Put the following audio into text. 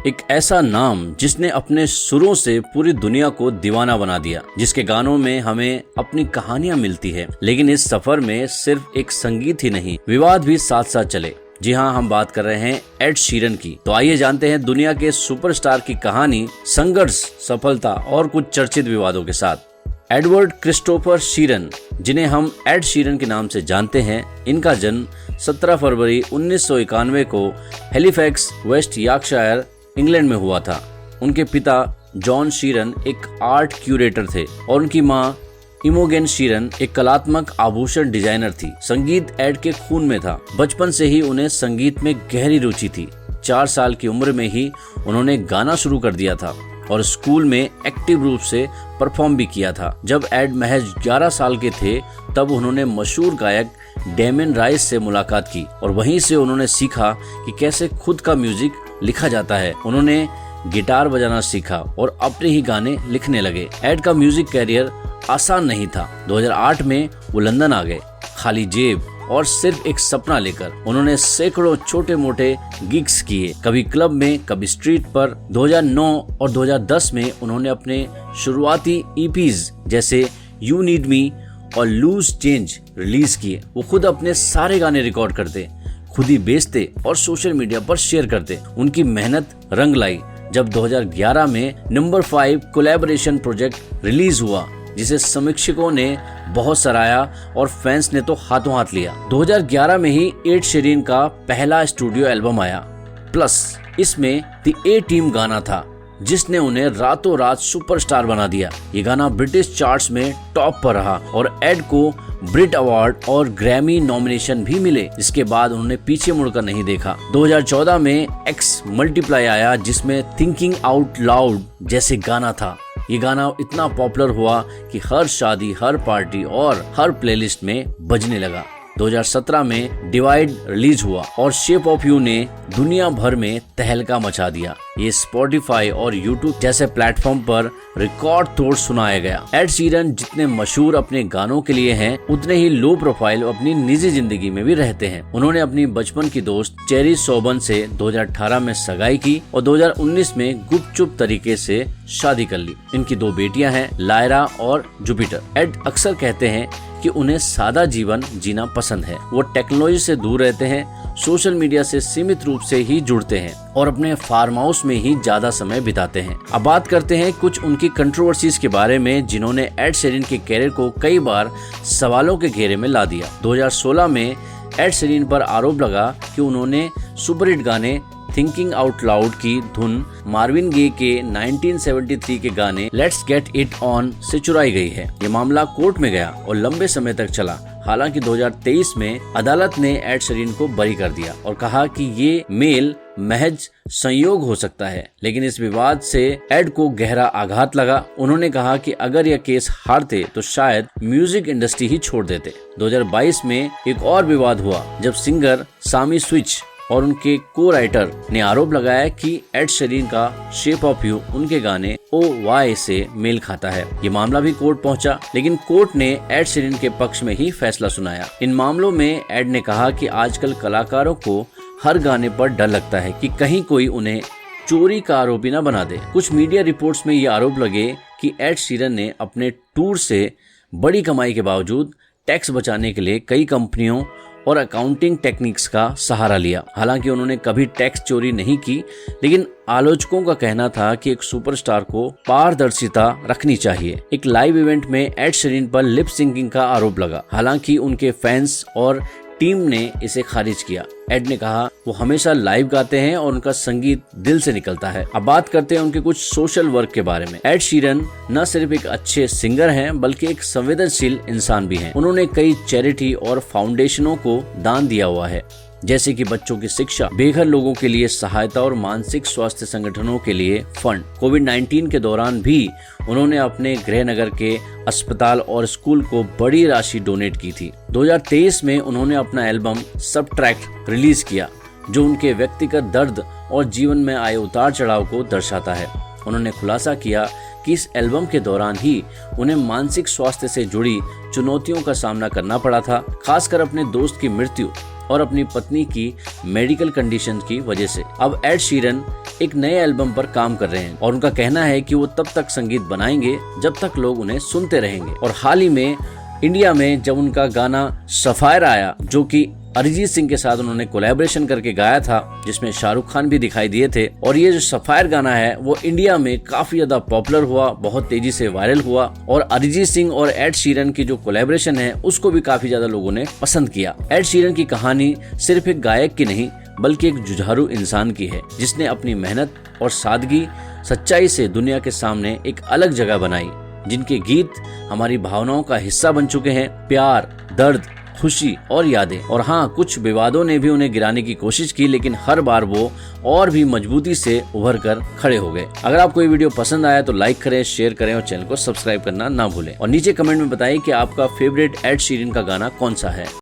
एक ऐसा नाम जिसने अपने सुरों से पूरी दुनिया को दीवाना बना दिया, जिसके गानों में हमें अपनी कहानियां मिलती है। लेकिन इस सफर में सिर्फ एक संगीत ही नहीं, विवाद भी साथ साथ चले। जी हाँ, हम बात कर रहे हैं एड शीरन की। तो आइए जानते हैं दुनिया के सुपरस्टार की कहानी, संघर्ष, सफलता और कुछ चर्चित विवादों के साथ। एडवर्ड क्रिस्टोफर शीरन, जिन्हें हम एड शीरन के नाम से जानते हैं, इनका जन्म 17 फरवरी 1991 को हैलिफैक्स, वेस्ट यॉर्कशायर, इंग्लैंड में हुआ था। उनके पिता जॉन शीरन एक आर्ट क्यूरेटर थे और उनकी मां इमोगेन शीरन एक कलात्मक आभूषण डिजाइनर थी। संगीत एड के खून में था। बचपन से ही उन्हें संगीत में गहरी रुचि थी। 4 साल की उम्र में ही उन्होंने गाना शुरू कर दिया था और स्कूल में एक्टिव रूप से परफॉर्म भी किया था। जब एड महज 11 साल के थे तब उन्होंने मशहूर गायक डेमियन राइस से मुलाकात की और वहीं से उन्होंने सीखा कि कैसे खुद का म्यूजिक लिखा जाता है। उन्होंने गिटार बजाना सीखा और अपने ही गाने लिखने लगे। एड का म्यूजिक कैरियर आसान नहीं था। 2008 में वो लंदन आ गए, खाली जेब और सिर्फ एक सपना लेकर। उन्होंने सैकड़ों छोटे मोटे गिग्स किए, कभी क्लब में, कभी स्ट्रीट पर। 2009 और 2010 में उन्होंने अपने शुरुआती ईपीज जैसे यू नीड मी और लूज चेंज रिलीज किए। वो खुद अपने सारे गाने रिकॉर्ड करते, खुद ही बेचते और सोशल मीडिया पर शेयर करते। उनकी मेहनत रंग लाई जब 2011 में नंबर 5 कोलैबोरेशन प्रोजेक्ट रिलीज हुआ, जिसे समीक्षकों ने बहुत सराहा और फैंस ने तो हाथों हाथ लिया। 2011 में ही एड शीरन का पहला स्टूडियो एल्बम आया, प्लस इसमें द ए टीम गाना था, जिसने उन्हें रातों रात सुपरस्टार बना दिया। ये गाना ब्रिटिश चार्ट्स में टॉप पर रहा और एड को ब्रिट अवार्ड और ग्रैमी नॉमिनेशन भी मिले। इसके बाद उन्होंने पीछे मुड़कर नहीं देखा। 2014 में एक्स मल्टीप्लाई आया, जिसमें थिंकिंग आउट लाउड जैसे गाना था। ये गाना इतना पॉपुलर हुआ कि हर शादी, हर पार्टी और हर प्लेलिस्ट में बजने लगा। 2017 में डिवाइड रिलीज हुआ और शेप ऑफ यू ने दुनिया भर में तहलका मचा दिया। ये स्पॉटिफाई और यूट्यूब जैसे प्लेटफॉर्म पर रिकॉर्ड तोड़ सुनाया गया। एड शीरन जितने मशहूर अपने गानों के लिए हैं, उतने ही लो प्रोफाइल अपनी निजी जिंदगी में भी रहते हैं। उन्होंने अपनी बचपन की दोस्त चेरी सोबन से 2018 में सगाई की और 2019 में गुपचुप तरीके से शादी कर ली। इनकी 2 बेटियां हैं, लायरा और जुपिटर। एड अक्सर कहते हैं कि उन्हें सादा जीवन जीना पसंद है। वो टेक्नोलॉजी से दूर रहते हैं, सोशल मीडिया से सीमित रूप से ही जुड़ते हैं और अपने फार्म हाउस में ही ज्यादा समय बिताते हैं। अब बात करते हैं कुछ उनकी कंट्रोवर्सीज के बारे में, जिन्होंने एड शीरन के कैरियर को कई बार सवालों के घेरे में ला दिया। 2016 में एड शीरन पर आरोप लगा कि उन्होंने सुपरहिट गाने थिंकिंग आउट लाउड की धुन मार्विन गेय के 1973 के गाने लेट्स गेट इट ऑन से चुराई गई है। ये मामला कोर्ट में गया और लंबे समय तक चला। हालांकि 2023 में अदालत ने एड शीरन को बरी कर दिया और कहा कि ये मेल महज संयोग हो सकता है। लेकिन इस विवाद से एड को गहरा आघात लगा। उन्होंने कहा कि अगर यह केस हारते तो शायद म्यूजिक इंडस्ट्री ही छोड़ देते। 2022 में एक और विवाद हुआ जब सिंगर सामी स्विच और उनके को राइटर ने आरोप लगाया कि एड शीरन का शेप ऑफ यू उनके गाने ओ वाई से मेल खाता है। ये मामला भी कोर्ट पहुंचा, लेकिन कोर्ट ने एड शीरन के पक्ष में ही फैसला सुनाया। इन मामलों में एड ने कहा कि आजकल कलाकारों को हर गाने पर डर लगता है कि कहीं कोई उन्हें चोरी का आरोपी न बना दे। कुछ मीडिया रिपोर्ट्स में ये आरोप लगे कि एड शीरन ने अपने टूर से बड़ी कमाई के बावजूद टैक्स बचाने के लिए कई कंपनियों और अकाउंटिंग टेक्निक्स का सहारा लिया। हालांकि उन्होंने कभी टैक्स चोरी नहीं की, लेकिन आलोचकों का कहना था कि एक सुपरस्टार को पारदर्शिता रखनी चाहिए। एक लाइव इवेंट में एड शीरन पर लिप सिंकिंग का आरोप लगा। हालांकि उनके फैंस और टीम ने इसे खारिज किया। एड ने कहा वो हमेशा लाइव गाते हैं और उनका संगीत दिल से निकलता है। अब बात करते हैं उनके कुछ सोशल वर्क के बारे में। एड शीरन न सिर्फ एक अच्छे सिंगर हैं, बल्कि एक संवेदनशील इंसान भी हैं। उन्होंने कई चैरिटी और फाउंडेशनों को दान दिया हुआ है, जैसे कि बच्चों की शिक्षा, बेघर लोगों के लिए सहायता और मानसिक स्वास्थ्य संगठनों के लिए फंड। कोविड-19 के दौरान भी उन्होंने अपने गृहनगर के अस्पताल और स्कूल को बड़ी राशि डोनेट की थी। 2023 में उन्होंने अपना एल्बम सबट्रैक्ट रिलीज किया, जो उनके व्यक्तिगत दर्द और जीवन में आए उतार चढ़ाव को दर्शाता है। उन्होंने खुलासा किया कि इस एल्बम के दौरान ही उन्हें मानसिक स्वास्थ्य से जुड़ी चुनौतियों का सामना करना पड़ा था, खासकर अपने दोस्त की मृत्यु और अपनी पत्नी की मेडिकल कंडीशन की वजह से। अब एड शीरन एक नए एल्बम पर काम कर रहे हैं और उनका कहना है कि वो तब तक संगीत बनाएंगे जब तक लोग उन्हें सुनते रहेंगे। और हाल ही में इंडिया में जब उनका गाना सफायर आया, जो कि अरिजीत सिंह के साथ उन्होंने कोलैबोरेशन करके गाया था, जिसमें शाहरुख खान भी दिखाई दिए थे, और ये जो सफायर गाना है वो इंडिया में काफी ज्यादा पॉपुलर हुआ, बहुत तेजी से वायरल हुआ और अरिजीत सिंह और एड शीरन की जो कोलैबोरेशन है उसको भी काफी ज्यादा लोगों ने पसंद किया। एड शीरन की कहानी सिर्फ एक गायक की नहीं बल्कि एक जुझारू इंसान की है, जिसने अपनी मेहनत और सादगी सच्चाई से दुनिया के सामने एक अलग जगह बनाई, जिनके गीत हमारी भावनाओं का हिस्सा बन चुके हैं। प्यार, दर्द, खुशी और यादें। और हाँ, कुछ विवादों ने भी उन्हें गिराने की कोशिश की, लेकिन हर बार वो और भी मजबूती से उभर कर खड़े हो गए। अगर आपको ये वीडियो पसंद आया तो लाइक करें, शेयर करें और चैनल को सब्सक्राइब करना ना भूलें। और नीचे कमेंट में बताएं कि आपका फेवरेट एड शीरन का गाना कौन सा है।